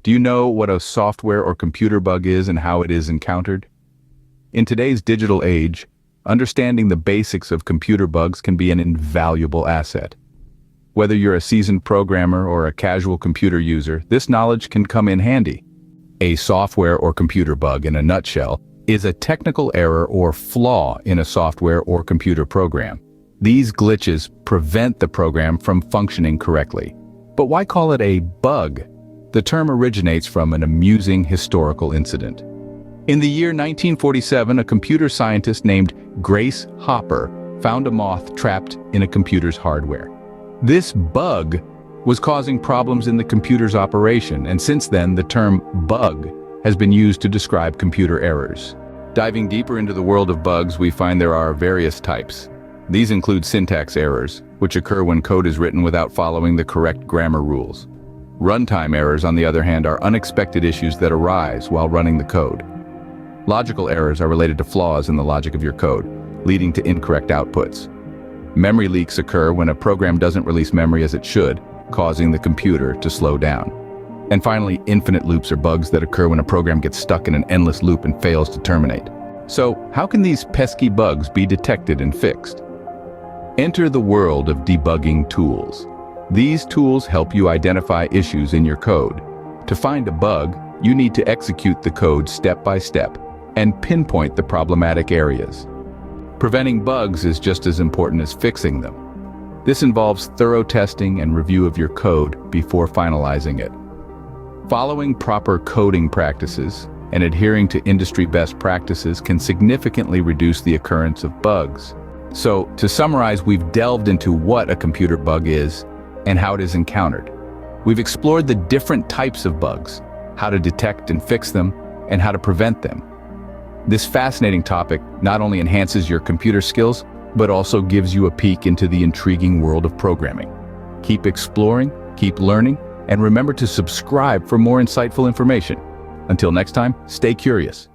Do you know what a software or computer bug is and how it is encountered? In today's digital age, understanding the basics of computer bugs can be an invaluable asset. Whether you're a seasoned programmer or a casual computer user, this knowledge can come in handy. A software or computer bug, in a nutshell, is a technical error or flaw in a software or computer program. These glitches prevent the program from functioning correctly. But why call it a bug? The term originates from an amusing historical incident. In the year 1947, a computer scientist named Grace Hopper found a moth trapped in a computer's hardware. This bug was causing problems in the computer's operation, and since then the term bug has been used to describe computer errors. Diving deeper into the world of bugs, we find there are various types. These include syntax errors, which occur when code is written without following the correct grammar rules. Runtime errors, on the other hand, are unexpected issues that arise while running the code. Logical errors are related to flaws in the logic of your code, leading to incorrect outputs. Memory leaks occur when a program doesn't release memory as it should, causing the computer to slow down. And finally, infinite loops are bugs that occur when a program gets stuck in an endless loop and fails to terminate. So, how can these pesky bugs be detected and fixed? Enter the world of debugging tools. These tools help you identify issues in your code. To find a bug, you need to execute the code step by step and pinpoint the problematic areas. Preventing bugs is just as important as fixing them. This involves thorough testing and review of your code before finalizing it. Following proper coding practices and adhering to industry best practices can significantly reduce the occurrence of bugs. So, to summarize, we've delved into what a computer bug is and how it is encountered. We've explored the different types of bugs, how to detect and fix them, and how to prevent them. This fascinating topic not only enhances your computer skills, but also gives you a peek into the intriguing world of programming. Keep exploring, keep learning, and remember to subscribe for more insightful information. Until next time, stay curious.